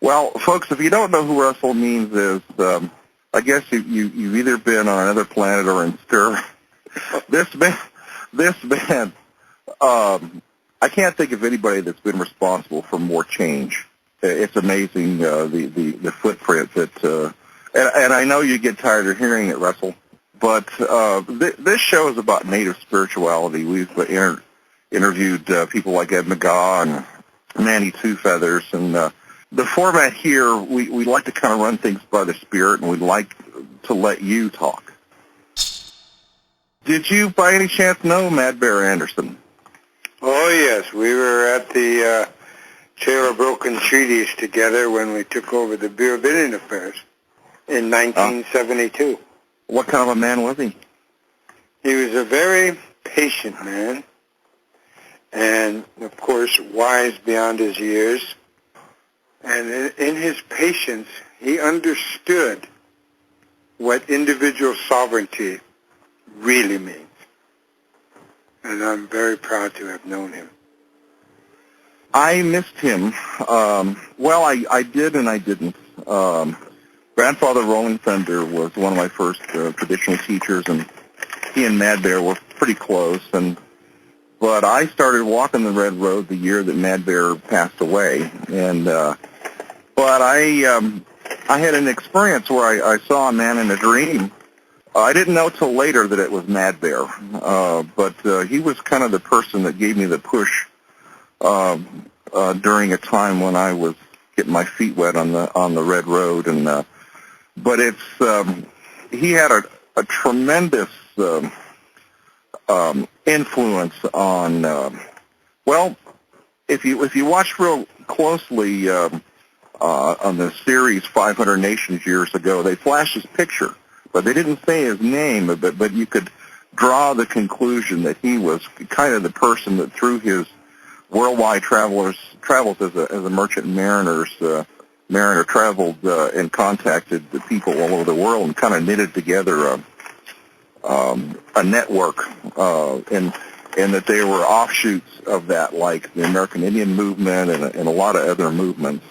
Well, folks, if you don't know who Russell Means is, I guess you've either been on another planet or in stir. This man, I can't think of anybody that's been responsible for more change. It's amazing the footprint that, and I know you get tired of hearing it, Russell, but this show is about Native spirituality. We've interviewed people like Ed McGaw and Manny Two Feathers, and the format here, we like to kind of run things by the Spirit, and we'd like to let you talk. Did you, by any chance, know Mad Bear Anderson? Oh, yes. We were at the Trail of Broken Treaties together when we took over the Bureau of Indian Affairs in 1972. What kind of a man was he? He was a very patient man and, of course, wise beyond his years. And in his patience, he understood what individual sovereignty really means. And I'm very proud to have known him. I missed him. Well, I did and I didn't. Grandfather Rolling Thunder was one of my first traditional teachers, and he and Mad Bear were pretty close. But I started walking the Red Road the year that Mad Bear passed away, and but I had an experience where I saw a man in a dream. I didn't know till later that it was Mad Bear, but he was kind of the person that gave me the push during a time when I was getting my feet wet on the Red Road, and but he had a tremendous influence on. Well, if you watch real closely on the series 500 Nations years ago, they flashed his picture, but they didn't say his name. But you could draw the conclusion that he was kind of the person that through his worldwide travels as a merchant mariner traveled and contacted the people all over the world and kind of knitted together a network, and that they were offshoots of that, like the American Indian movement and a lot of other movements.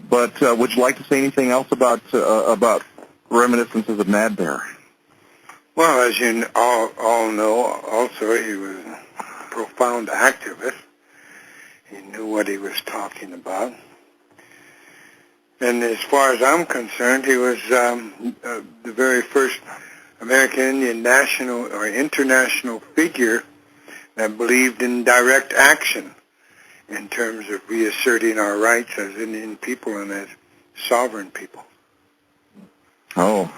But would you like to say anything else about reminiscences of Mad Bear? Well, as you all know, also he was a profound activist. He knew what he was talking about. And as far as I'm concerned, he was the very first American Indian national or international figure that believed in direct action in terms of reasserting our rights as Indian people and as sovereign people. Oh.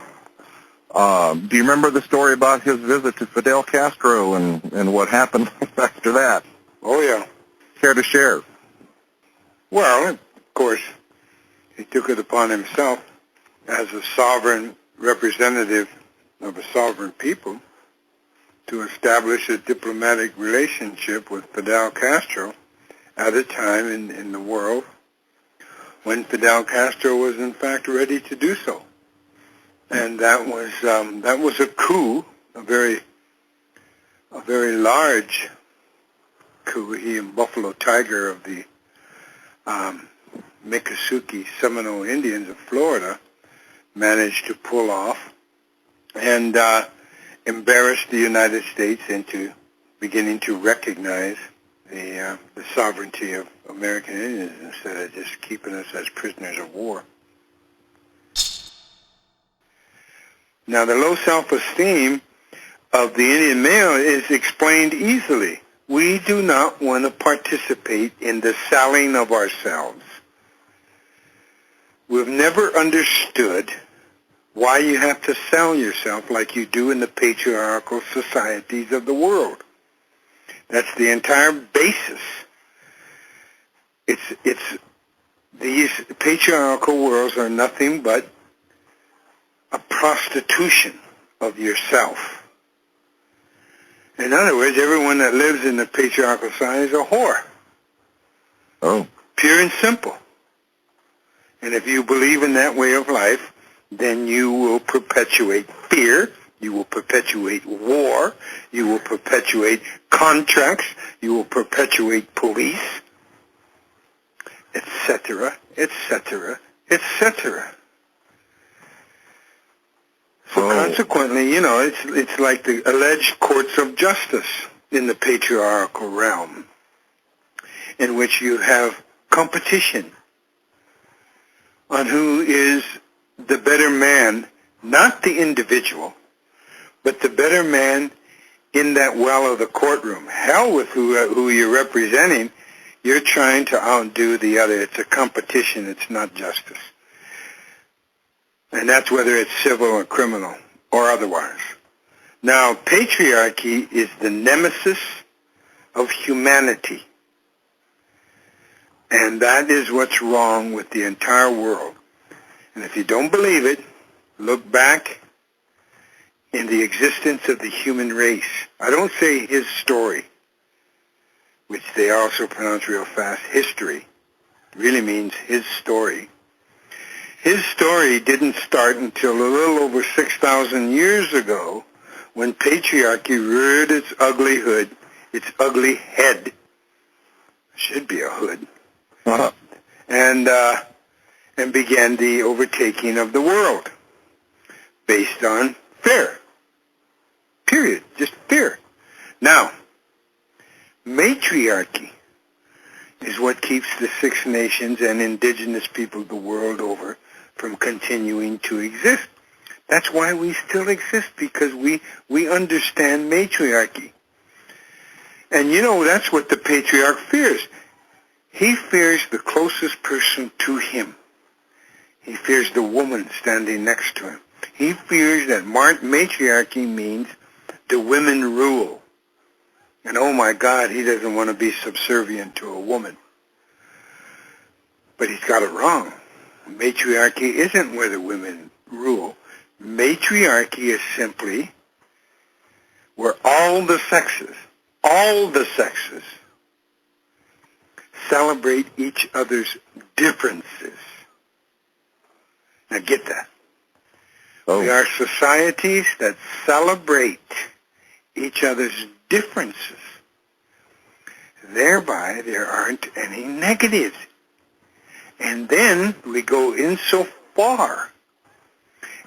Do you remember the story about his visit to Fidel Castro and what happened after that? Oh, yeah. Care to share? Well, of course, he took it upon himself as a sovereign representative of a sovereign people to establish a diplomatic relationship with Fidel Castro at a time in the world when Fidel Castro was in fact ready to do so. And that was a coup, a very large coup. He and Buffalo Tiger of the Miccosukee Seminole Indians of Florida managed to pull off and embarrassed the United States into beginning to recognize the sovereignty of American Indians instead of just keeping us as prisoners of war. Now, the low self-esteem of the Indian male is explained easily. We do not want to participate in the selling of ourselves. We've never understood why you have to sell yourself like you do in the patriarchal societies of the world. That's the entire basis. These patriarchal worlds are nothing but a prostitution of yourself. In other words, everyone that lives in the patriarchal society is a whore. Oh. Pure and simple. And if you believe in that way of life, then you will perpetuate fear, you will perpetuate war, you will perpetuate contracts, you will perpetuate police. etc., etc., etc. So consequently, it's like the alleged courts of justice in the patriarchal realm, in which you have competition on who is the better man, not the individual, but the better man in that well of the courtroom. Hell with who you're representing. You're trying to outdo the other. It's a competition. It's not justice. And that's whether it's civil or criminal or otherwise. Now, patriarchy is the nemesis of humanity. And that is what's wrong with the entire world. And if you don't believe it, look back in the existence of the human race. I don't say his story, which they also pronounce real fast, history. Really means his story. His story didn't start until a little over 6,000 years ago, when patriarchy reared its ugly hood, its ugly head. Should be a hood. Uh-huh. And began the overtaking of the world based on fear. Period. Just fear. Now, matriarchy is what keeps the Six Nations and indigenous people the world over from continuing to exist. That's why we still exist, because we understand matriarchy. And that's what the patriarch fears. He fears the closest person to him. He fears the woman standing next to him. He fears that matriarchy means the women rule. And oh my God, he doesn't want to be subservient to a woman. But he's got it wrong. Matriarchy isn't where the women rule. Matriarchy is simply where all the sexes celebrate each other's differences. Now get that. Oh. We are societies that celebrate each other's differences. Thereby, there aren't any negatives. And then we go in so far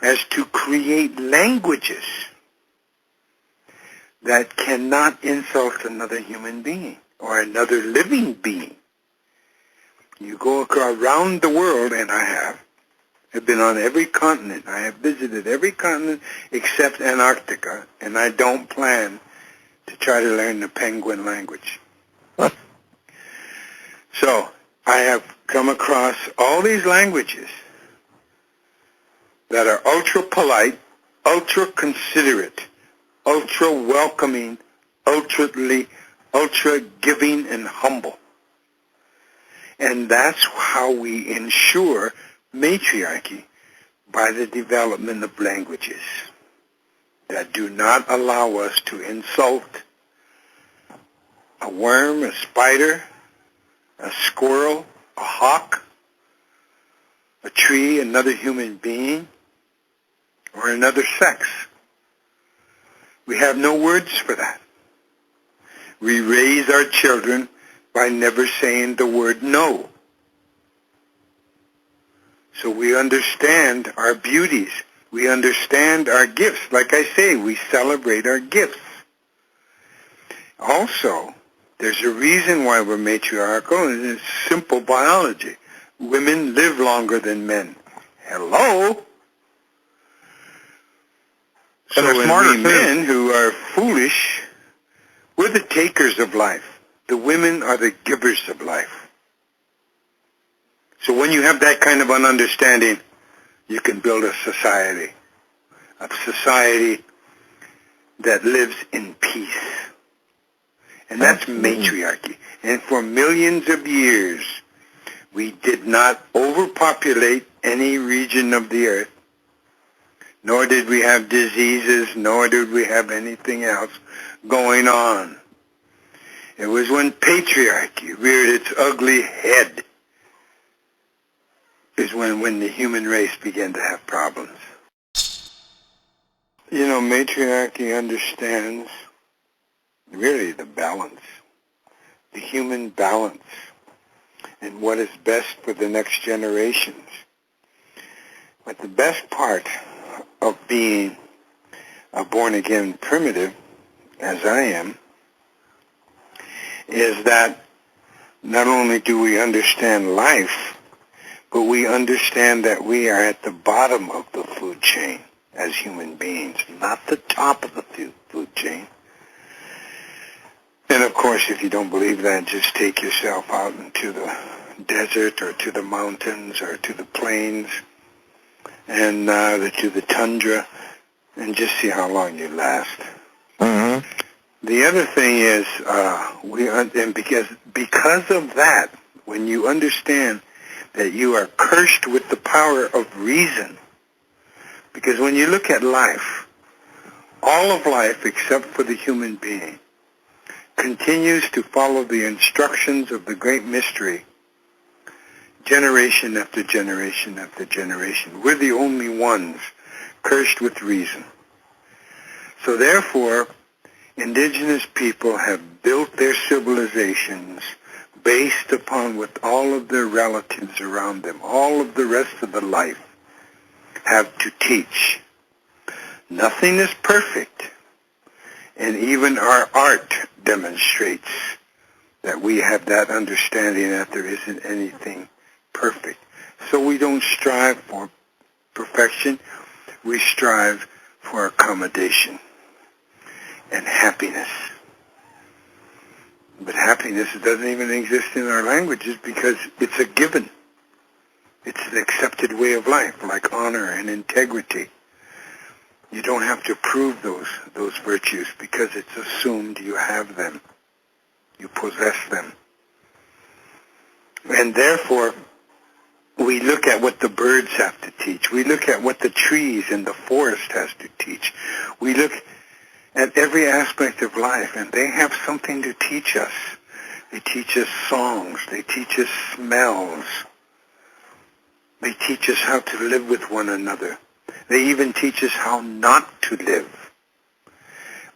as to create languages that cannot insult another human being or another living being. You go around the world, and I have been on every continent. I have visited every continent except Antarctica, and I don't plan to try to learn the penguin language. So I have come across all these languages that are ultra polite, ultra considerate, ultra welcoming, ultra giving and humble. And that's how we ensure matriarchy, by the development of languages that do not allow us to insult a worm, a spider, a squirrel, a hawk, a tree, another human being, or another sex. We have no words for that. We raise our children by never saying the word no. So we understand our beauties. We understand our gifts. Like I say, we celebrate our gifts. Also, there's a reason why we're matriarchal, and it's simple biology. Women live longer than men. Hello? And they're So smarter we too. men who are foolish, we're the takers of life. The women are the givers of life. So when you have that kind of an understanding, you can build a society that lives in peace. And that's matriarchy. And for millions of years, we did not overpopulate any region of the earth, nor did we have diseases, nor did we have anything else going on. It was when patriarchy reared its ugly head is when the human race began to have problems. Matriarchy understands really the balance, the human balance. and what is best for the next generations. But the best part of being a born-again primitive, as I am, is that not only do we understand life, but we understand that we are at the bottom of the food chain as human beings, not the top of the food chain. And of course, if you don't believe that, just take yourself out into the desert or to the mountains or to the plains and to the tundra and just see how long you last. Mm-hmm. The other thing is, and because of that, when you understand that you are cursed with the power of reason, because when you look at life, all of life except for the human being continues to follow the instructions of the great mystery, generation after generation after generation. We're the only ones cursed with reason. So therefore, indigenous people have built their civilizations based upon what all of their relatives around them, all of the rest of the life, have to teach. Nothing is perfect, and even our art demonstrates that we have that understanding that there isn't anything perfect. So we don't strive for perfection, we strive for accommodation and happiness. But happiness doesn't even exist in our languages because it's a given. It's an accepted way of life, like honor and integrity. You don't have to prove those virtues because it's assumed you have them. You possess them. And therefore, we look at what the birds have to teach. We look at what the trees and the forest has to teach. We look at every aspect of life, and they have something to teach us. They teach us songs. They teach us smells. They teach us how to live with one another. They even teach us how not to live.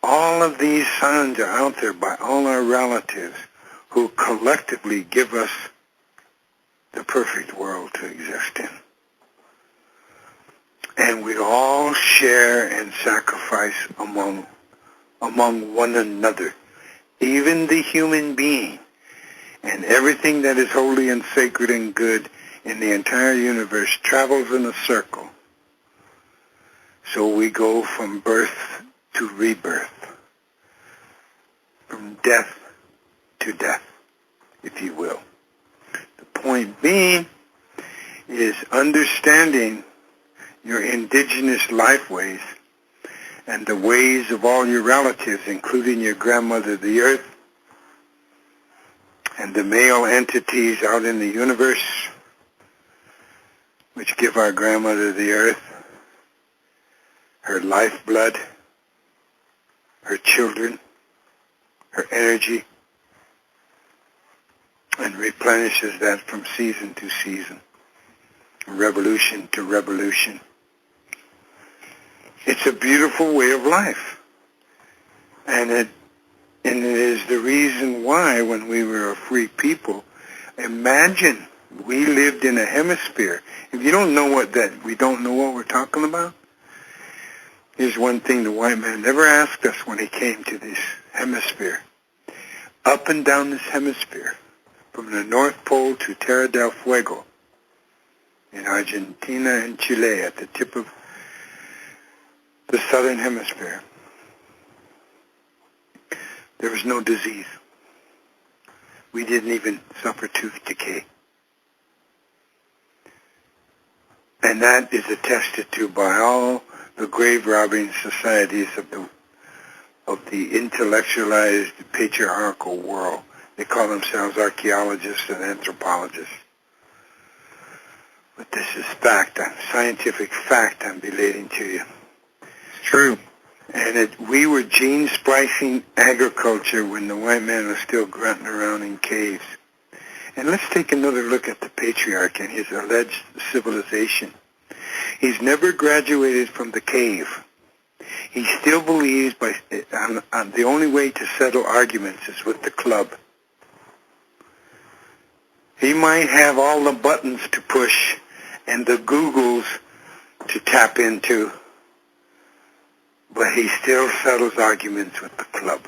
All of these signs are out there by all our relatives who collectively give us the perfect world to exist in. And we all share and sacrifice among one another. Even the human being and everything that is holy and sacred and good in the entire universe travels in a circle. So we go from birth to rebirth, from death to death, if you will. The point being is understanding your indigenous lifeways and the ways of all your relatives, including your grandmother, the earth, and the male entities out in the universe, which give our grandmother, the earth, her lifeblood, her children, her energy, and replenishes that from season to season, revolution to revolution. It's a beautiful way of life. And it is the reason why, when we were a free people, imagine we lived in a hemisphere. If you don't know we don't know what we're talking about, here's one thing the white man never asked us when he came to this hemisphere. Up and down this hemisphere, from the North Pole to Tierra del Fuego, in Argentina and Chile, at the tip of the southern hemisphere, there was no disease. We didn't even suffer tooth decay. And that is attested to by all the grave-robbing societies of the intellectualized patriarchal world. They call themselves archaeologists and anthropologists. But this is fact, scientific fact I'm relating to you. It's true. And we were gene splicing agriculture when the white man was still grunting around in caves. And let's take another look at the patriarch and his alleged civilization. He's never graduated from the cave. He still believes the only way to settle arguments is with the club. He might have all the buttons to push and the Googles to tap into, but he still settles arguments with the club.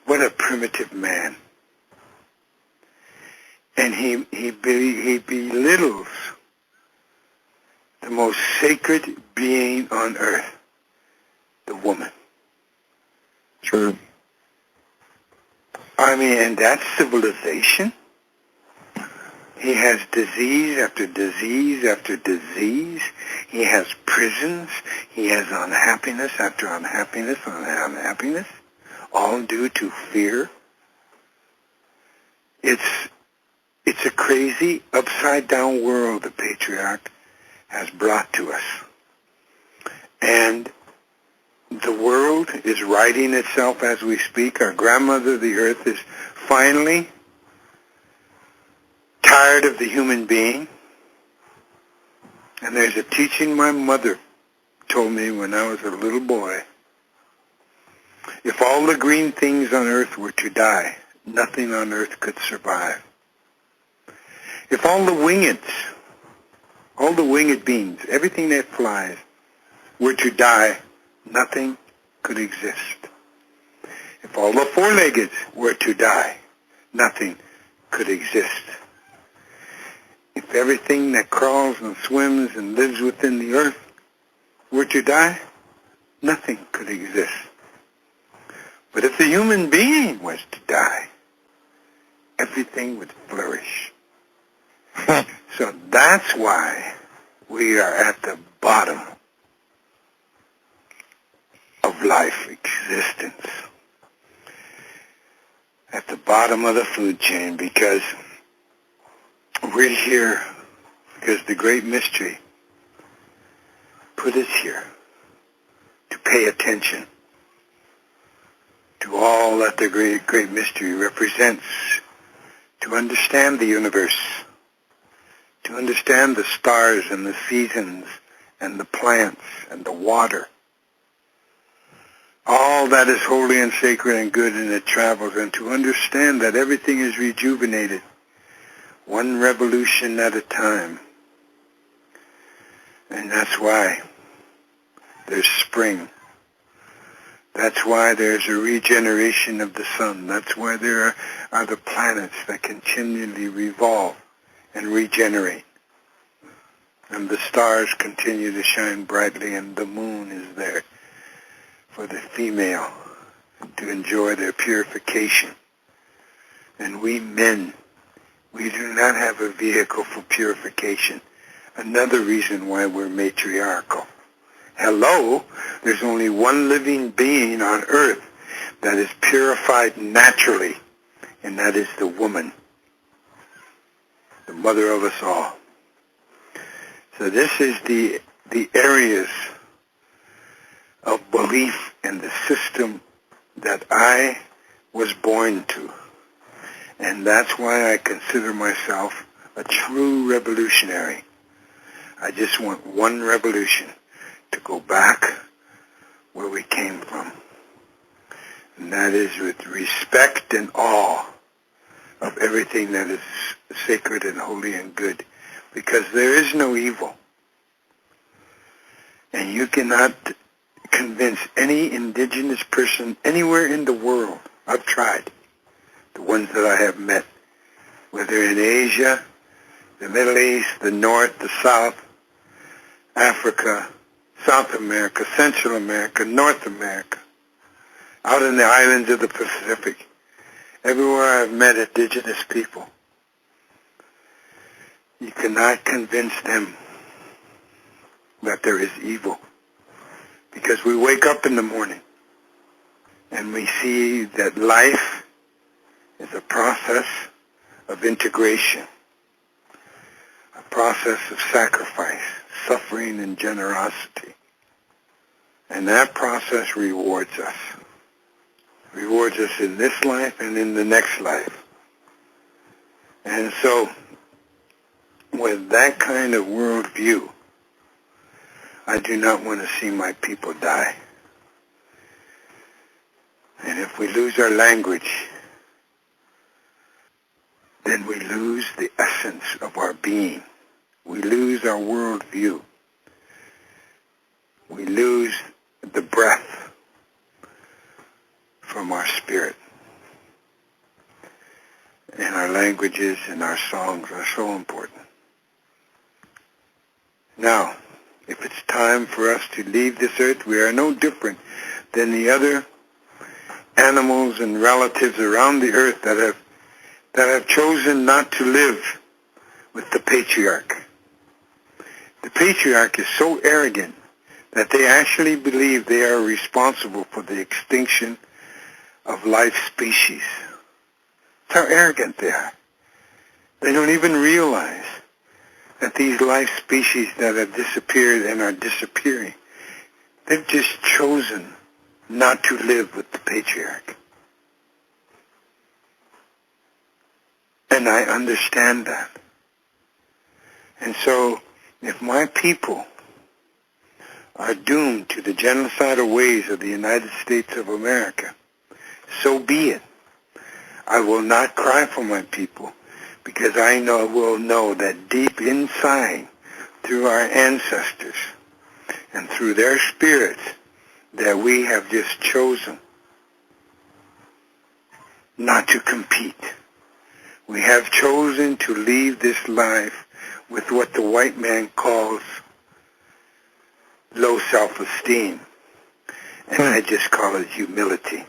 What a primitive man. And he belittles the most sacred being on earth, the woman. True. I mean, and that's civilization. He has disease after disease after disease. He has prisons. He has unhappiness after unhappiness after unhappiness, all due to fear. It's a crazy, upside-down world the patriarch has brought to us. And the world is righting itself as we speak. Our grandmother, the earth, is finally tired of the human being. And there's a teaching my mother told me when I was a little boy. If all the green things on earth were to die, nothing on earth could survive. If all the winged beings, everything that flies, were to die, nothing could exist. If all the four-legged were to die, nothing could exist. If everything that crawls and swims and lives within the earth were to die, nothing could exist. But if the human being was to die, everything would flourish. So that's why we are at the bottom of life existence. At the bottom of the food chain, because we're here because the great mystery put us here to pay attention to all that the great mystery represents, to understand the universe, to understand the stars and the seasons and the plants and the water. All that is holy and sacred and good, and it travels, and to understand that everything is rejuvenated, one revolution at a time. And that's why there's spring. That's why there's a regeneration of the sun. That's why there are the planets that continually revolve and regenerate. And the stars continue to shine brightly, and the moon is there for the female to enjoy their purification. And we men, we do not have a vehicle for purification. Another reason why we're matriarchal. Hello, there's only one living being on earth that is purified naturally, and that is the woman, the mother of us all. So this is the areas of belief in the system that I was born to. And that's why I consider myself a true revolutionary. I just want one revolution, to go back where we came from. And that is with respect and awe of everything that is sacred and holy and good. Because there is no evil. And you cannot convince any indigenous person anywhere in the world. I've tried. The ones that I have met, whether in Asia, the Middle East, the North, the South, Africa, South America, Central America, North America, out in the islands of the Pacific, everywhere I've met indigenous people, you cannot convince them that there is evil. Because we wake up in the morning and we see that life is a process of integration, a process of sacrifice, suffering, and generosity. And that process rewards us. Rewards us in this life and in the next life. And so, with that kind of worldview, I do not want to see my people die. And if we lose our language, lose the essence of our being. We lose our worldview. We lose the breath from our spirit. And our languages and our songs are so important. Now, if it's time for us to leave this earth, we are no different than the other animals and relatives around the earth that have chosen not to live with the patriarch. The patriarch is so arrogant that they actually believe they are responsible for the extinction of life species. That's how arrogant they are. They don't even realize that these life species that have disappeared and are disappearing, they've just chosen not to live with the patriarch. And I understand that. And so, if my people are doomed to the genocidal ways of the United States of America, so be it. I will not cry for my people, because I will know that deep inside, through our ancestors and through their spirits, that we have just chosen not to compete. We have chosen to leave this life with what the white man calls low self-esteem, and I just call it humility.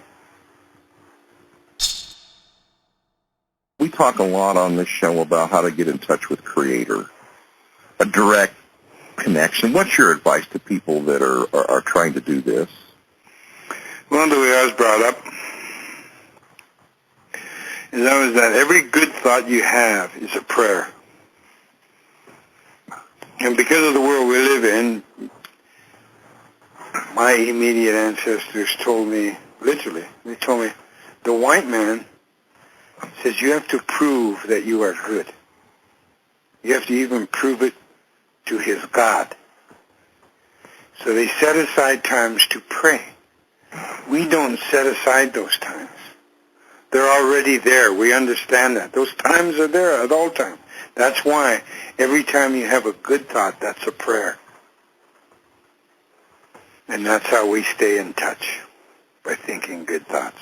We talk a lot on this show about how to get in touch with Creator, a direct connection. What's your advice to people that are trying to do this? Well, the way I was brought up is that every good thought you have is a prayer. And because of the world we live in, my immediate ancestors told me, literally, they told me, the white man says you have to prove that you are good. You have to even prove it to his God. So they set aside times to pray. We don't set aside those times. They're already there. We understand that. Those times are there at all times. That's why every time you have a good thought, that's a prayer. And that's how we stay in touch, by thinking good thoughts.